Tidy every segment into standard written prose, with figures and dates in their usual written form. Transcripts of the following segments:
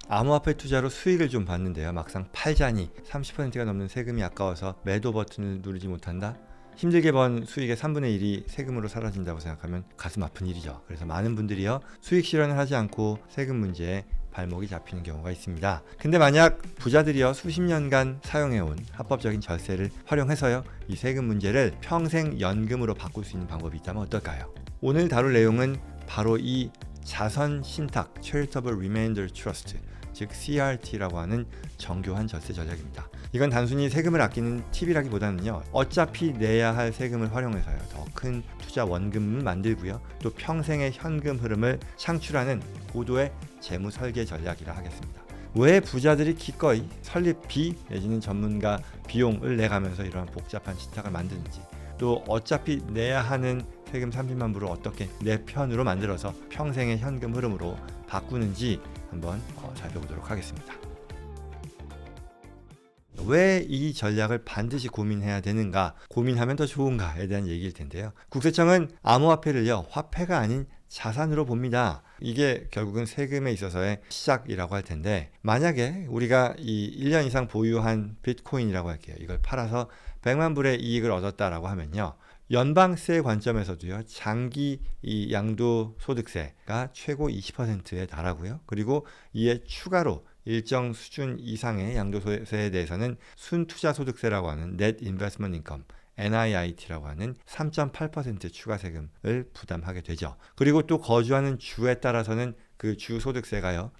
암호화폐 투자로 수익을 좀 봤는데요. 막상 팔자니 30%가 넘는 세금이 아까워서 매도 버튼을 누르지 못한다? 힘들게 번 수익의 3분의 1이 세금으로 사라진다고 생각하면 가슴 아픈 일이죠. 그래서 많은 분들이요, 수익 실현을 하지 않고 세금 문제에 발목이 잡히는 경우가 있습니다. 근데 만약 부자들이요, 수십 년간 사용해온 합법적인 절세를 활용해서요, 이 세금 문제를 평생 연금으로 바꿀 수 있는 방법이 있다면 어떨까요? 오늘 다룰 내용은 바로 이 자선 신탁 Charitable Remainder Trust, 즉 CRT라고 하는 정교한 절세 전략입니다. 이건 단순히 세금을 아끼는 팁이라기보다는요, 어차피 내야 할 세금을 활용해서요, 더 큰 투자 원금을 만들고요, 또 평생의 현금 흐름을 창출하는 고도의 재무 설계 전략이라 하겠습니다. 왜 부자들이 기꺼이 설립비 내지는 전문가 비용을 내가면서 이러한 복잡한 신탁을 만드는지, 또 어차피 내야 하는 세금 30만 불을 어떻게 내 편으로 만들어서 평생의 현금 흐름으로 바꾸는지 한번 살펴보도록 하겠습니다. 왜 이 전략을 반드시 고민해야 되는가, 고민하면 더 좋은가에 대한 얘기일 텐데요. 국세청은 암호화폐를요, 화폐가 아닌 자산으로 봅니다. 이게 결국은 세금에 있어서의 시작이라고 할 텐데, 만약에 우리가 이 1년 이상 보유한 비트코인이라고 할게요. 이걸 팔아서 100만 불의 이익을 얻었다라고 하면요, 연방세 관점에서도요, 장기 이 양도소득세가 최고 20%에 달하고요. 그리고 이에 추가로 일정 수준 이상의 양도소득세에 대해서는 순투자소득세라고 하는 Net Investment Income, NIIT라고 하는 3.8% 추가 세금을 부담하게 되죠. 그리고 또 거주하는 주에 따라서는 그 주 소득세가요,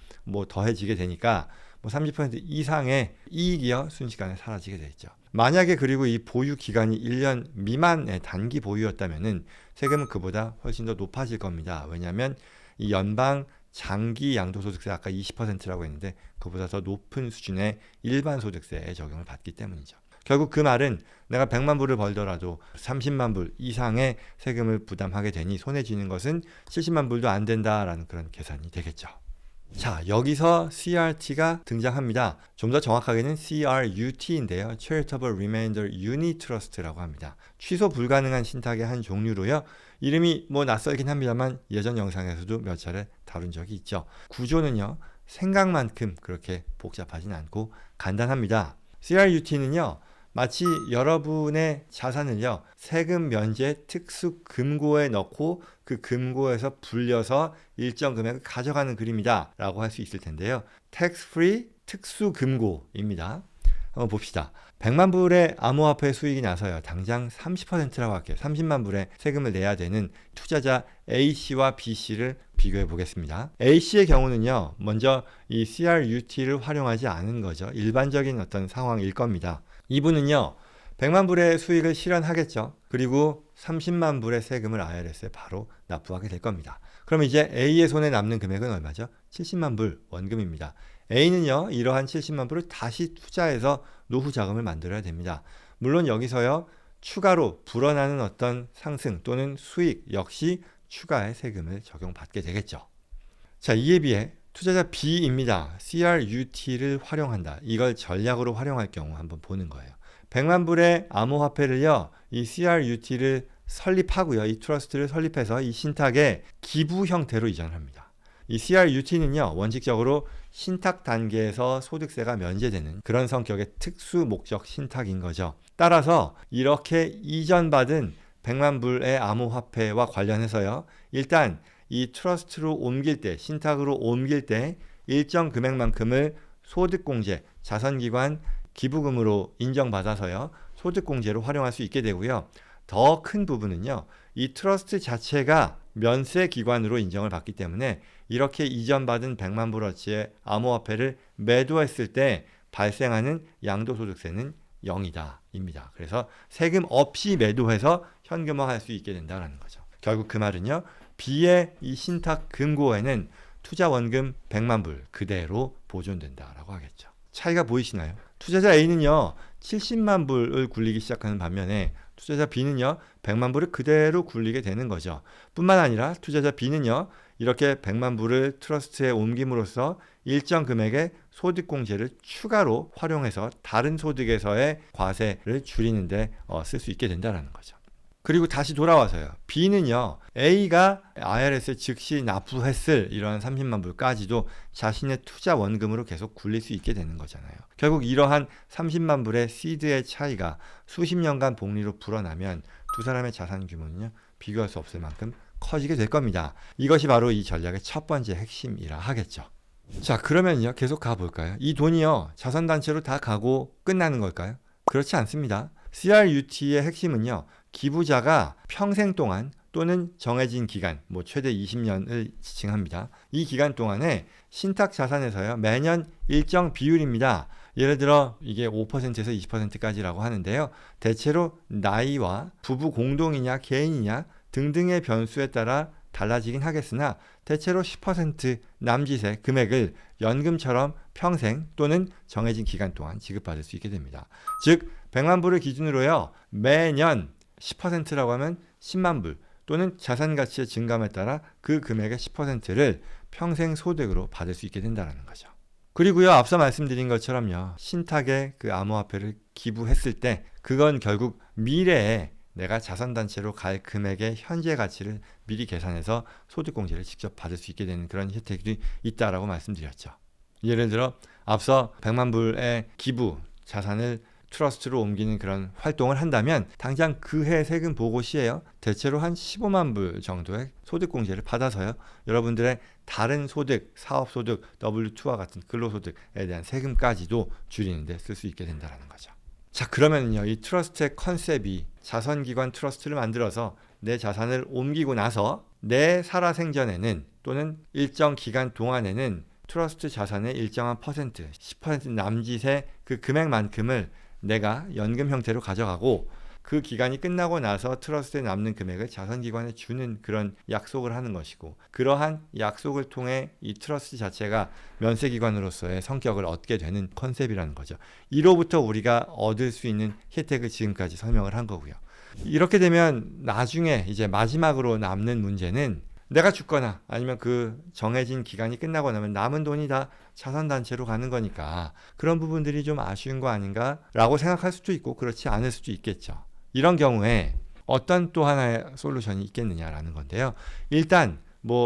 더해지게 되니까 30% 이상의 이익이요, 순식간에 사라지게 되죠. 만약에 그리고 이 보유 기간이 1년 미만의 단기 보유였다면은 세금은 그보다 훨씬 더 높아질 겁니다. 왜냐하면 이 연방 장기 양도소득세, 아까 20%라고 했는데 그보다 더 높은 수준의 일반 소득세에 적용을 받기 때문이죠. 결국 그 말은 내가 100만 불을 벌더라도 30만 불 이상의 세금을 부담하게 되니 손에 쥐는 것은 70만 불도 안 된다라는 그런 계산이 되겠죠. 자, 여기서 CRT가 등장합니다. 좀 더 정확하게는 CRUT인데요. Charitable Remainder Unit Trust라고 합니다. 취소 불가능한 신탁의 한 종류로요. 이름이 낯설긴 합니다만 예전 영상에서도 몇 차례 다룬 적이 있죠. 구조는요, 생각만큼 그렇게 복잡하진 않고 간단합니다. CRUT는요, 마치 여러분의 자산을요, 세금 면제 특수 금고에 넣고 그 금고에서 불려서 일정 금액을 가져가는 그림이다 라고 할 수 있을 텐데요. Tax Free 특수 금고입니다. 한번 봅시다. 100만 불의 암호화폐 수익이 나서요, 당장 30%라고 할게요. 30만 불의 세금을 내야 되는 투자자 A씨와 B씨를 비교해 보겠습니다. A씨의 경우는요, 먼저 이 CRUT를 활용하지 않은 거죠. 일반적인 어떤 상황일 겁니다. 이분은요, 100만 불의 수익을 실현하겠죠. 그리고 30만 불의 세금을 IRS에 바로 납부하게 될 겁니다. 그럼 이제 A의 손에 남는 금액은 얼마죠? 70만 불 원금입니다. A는요, 이러한 70만 불을 다시 투자해서 노후 자금을 만들어야 됩니다. 물론 여기서요, 추가로 불어나는 어떤 상승 또는 수익 역시 추가의 세금을 적용받게 되겠죠. 자, 이에 비해 투자자 B입니다. CRUT를 활용한다. 이걸 전략으로 활용할 경우 한번 보는 거예요. 100만 불의 암호화폐를요, 이 CRUT를 설립하고요, 이 트러스트를 설립해서 이 신탁에 기부 형태로 이전합니다. 이 CRUT는요, 원칙적으로 신탁 단계에서 소득세가 면제되는 그런 성격의 특수 목적 신탁인 거죠. 따라서 이렇게 이전받은 100만 불의 암호화폐와 관련해서요, 일단 이 트러스트로 옮길 때, 신탁으로 옮길 때 일정 금액만큼을 소득공제, 자선기관 기부금으로 인정받아서요, 소득공제로 활용할 수 있게 되고요. 더 큰 부분은요, 이 트러스트 자체가 면세기관으로 인정을 받기 때문에 이렇게 이전받은 100만 불어치의 암호화폐를 매도했을 때 발생하는 양도소득세는 0이다 입니다. 그래서 세금 없이 매도해서 현금화할 수 있게 된다는 거죠. 결국 그 말은요, B의 이 신탁 금고에는 투자 원금 100만 불 그대로 보존된다라고 하겠죠. 차이가 보이시나요? 투자자 A는요, 70만 불을 굴리기 시작하는 반면에 투자자 B는요, 100만 불을 그대로 굴리게 되는 거죠. 뿐만 아니라 투자자 B는요, 이렇게 100만 불을 트러스트에 옮김으로써 일정 금액의 소득공제를 추가로 활용해서 다른 소득에서의 과세를 줄이는데 쓸 수 있게 된다는 거죠. 그리고 다시 돌아와서요. B는요. A가 IRS에 즉시 납부했을 이러한 30만 불까지도 자신의 투자 원금으로 계속 굴릴 수 있게 되는 거잖아요. 결국 이러한 30만 불의 시드의 차이가 수십 년간 복리로 불어나면 두 사람의 자산 규모는요. 비교할 수 없을 만큼 커지게 될 겁니다. 이것이 바로 이 전략의 첫 번째 핵심이라 하겠죠. 자, 그러면요. 계속 가볼까요? 이 돈이요. 자선단체로 다 가고 끝나는 걸까요? 그렇지 않습니다. CRUT의 핵심은요. 기부자가 평생 동안 또는 정해진 기간, 최대 20년을 지칭합니다. 이 기간 동안에 신탁 자산에서요. 매년 일정 비율입니다. 예를 들어 이게 5%에서 20%까지라고 하는데요. 대체로 나이와 부부 공동이냐 개인이냐 등등의 변수에 따라 달라지긴 하겠으나 대체로 10% 남짓의 금액을 연금처럼 평생 또는 정해진 기간 동안 지급받을 수 있게 됩니다. 즉 100만 불을 기준으로요. 매년 10%라고 하면 10만 불 또는 자산 가치의 증감에 따라 그 금액의 10%를 평생 소득으로 받을 수 있게 된다는 거죠. 그리고요. 앞서 말씀드린 것처럼요. 신탁에 그 암호화폐를 기부했을 때 그건 결국 미래에 내가 자선단체로 갈 금액의 현재 가치를 미리 계산해서 소득공제를 직접 받을 수 있게 되는 그런 혜택이 있다라고 말씀드렸죠. 예를 들어 앞서 100만 불의 기부 자산을 트러스트로 옮기는 그런 활동을 한다면 당장 그 해 세금 보고 시에요. 대체로 한 15만 불 정도의 소득공제를 받아서요. 여러분들의 다른 소득, 사업소득, W2와 같은 근로소득에 대한 세금까지도 줄이는 데 쓸 수 있게 된다는 거죠. 자, 그러면요. 이 트러스트의 컨셉이 자선기관 트러스트를 만들어서 내 자산을 옮기고 나서 내 살아생전에는 또는 일정 기간 동안에는 트러스트 자산의 일정한 퍼센트, 10% 남짓의 그 금액만큼을 내가 연금 형태로 가져가고 그 기간이 끝나고 나서 트러스트에 남는 금액을 자선기관에 주는 그런 약속을 하는 것이고 그러한 약속을 통해 이 트러스트 자체가 면세기관으로서의 성격을 얻게 되는 컨셉이라는 거죠. 이로부터 우리가 얻을 수 있는 혜택을 지금까지 설명을 한 거고요. 이렇게 되면 나중에 이제 마지막으로 남는 문제는 내가 죽거나 아니면 그 정해진 기간이 끝나고 나면 남은 돈이 다 자선단체로 가는 거니까 그런 부분들이 좀 아쉬운 거 아닌가 라고 생각할 수도 있고 그렇지 않을 수도 있겠죠. 이런 경우에 어떤 또 하나의 솔루션이 있겠느냐라는 건데요. 일단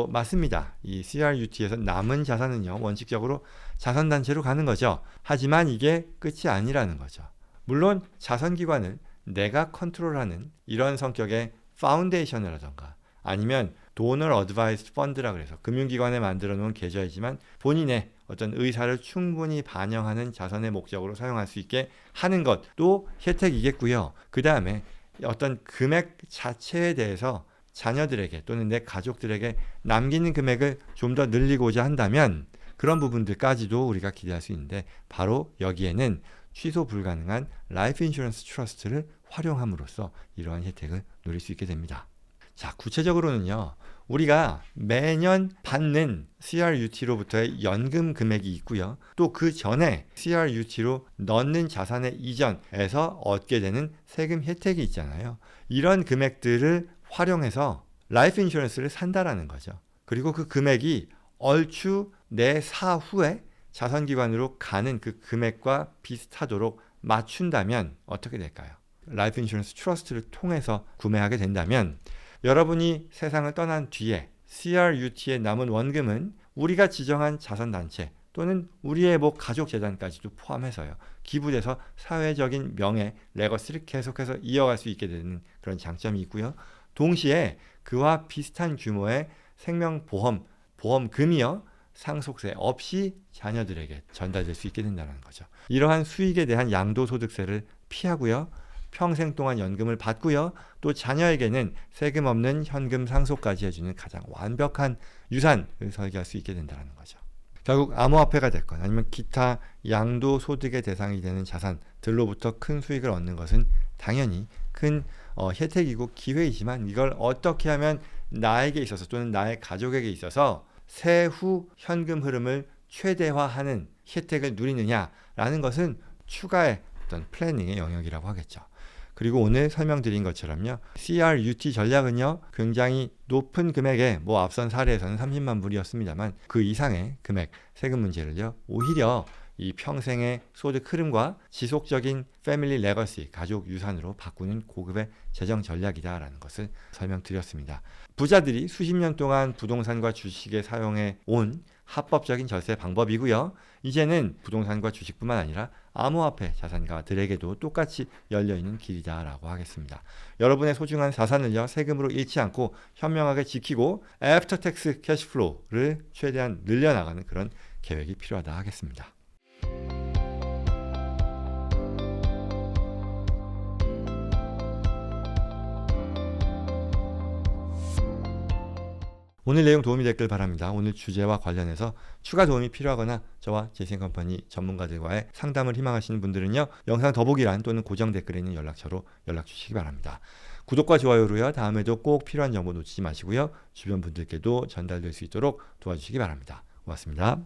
맞습니다. 이 CRUT에서 남은 자산은요. 원칙적으로 자선단체로 가는 거죠. 하지만 이게 끝이 아니라는 거죠. 물론 자선기관을 내가 컨트롤하는 이런 성격의 파운데이션이라던가 아니면 도너 어드바이스 펀드라 그래서 금융기관에 만들어 놓은 계좌이지만 본인의 어떤 의사를 충분히 반영하는 자선의 목적으로 사용할 수 있게 하는 것도 혜택이겠고요. 그 다음에 어떤 금액 자체에 대해서 자녀들에게 또는 내 가족들에게 남기는 금액을 좀 더 늘리고자 한다면 그런 부분들까지도 우리가 기대할 수 있는데 바로 여기에는 취소 불가능한 라이프 인슈런스 트러스트를 활용함으로써 이러한 혜택을 누릴 수 있게 됩니다. 자, 구체적으로는요. 우리가 매년 받는 CRUT로부터의 연금 금액이 있고요. 또 그 전에 CRUT로 넣는 자산의 이전에서 얻게 되는 세금 혜택이 있잖아요. 이런 금액들을 활용해서 라이프 인슈런스를 산다라는 거죠. 그리고 그 금액이 얼추 내 사후에 자선기관으로 가는 그 금액과 비슷하도록 맞춘다면 어떻게 될까요? 라이프 인슈런스 트러스트를 통해서 구매하게 된다면 여러분이 세상을 떠난 뒤에 CRUT에 남은 원금은 우리가 지정한 자선단체 또는 우리의 가족재단까지도 포함해서요. 기부돼서 사회적인 명예, 레거시를 계속해서 이어갈 수 있게 되는 그런 장점이 있고요. 동시에 그와 비슷한 규모의 생명보험, 보험금이요. 상속세 없이 자녀들에게 전달될 수 있게 된다는 거죠. 이러한 수익에 대한 양도소득세를 피하고요. 평생 동안 연금을 받고요. 또 자녀에게는 세금 없는 현금 상속까지 해주는 가장 완벽한 유산을 설계할 수 있게 된다는 거죠. 결국 암호화폐가 됐건 아니면 기타 양도소득의 대상이 되는 자산들로부터 큰 수익을 얻는 것은 당연히 큰 혜택이고 기회이지만 이걸 어떻게 하면 나에게 있어서 또는 나의 가족에게 있어서 세후 현금 흐름을 최대화하는 혜택을 누리느냐라는 것은 추가의 어떤 플래닝의 영역이라고 하겠죠. 그리고 오늘 설명드린 것처럼요. CRUT 전략은요. 굉장히 높은 금액에 앞선 사례에서는 30만 불이었습니다만 그 이상의 금액 세금 문제를요. 오히려 이 평생의 소득 흐름과 지속적인 패밀리 레거시, 가족 유산으로 바꾸는 고급의 재정 전략이다라는 것을 설명드렸습니다. 부자들이 수십 년 동안 부동산과 주식에 사용해 온 합법적인 절세 방법이고요. 이제는 부동산과 주식뿐만 아니라 암호화폐 자산가들에게도 똑같이 열려있는 길이다라고 하겠습니다. 여러분의 소중한 자산을요, 세금으로 잃지 않고 현명하게 지키고 애프터 텍스 캐시플로우를 최대한 늘려나가는 그런 계획이 필요하다 하겠습니다. 오늘 내용 도움이 됐길 바랍니다. 오늘 주제와 관련해서 추가 도움이 필요하거나 저와 제이센컴퍼니 전문가들과의 상담을 희망하시는 분들은요, 영상 더보기란 또는 고정 댓글에 있는 연락처로 연락 주시기 바랍니다. 구독과 좋아요로요, 다음에도 꼭 필요한 정보 놓치지 마시고요, 주변 분들께도 전달될 수 있도록 도와주시기 바랍니다. 고맙습니다.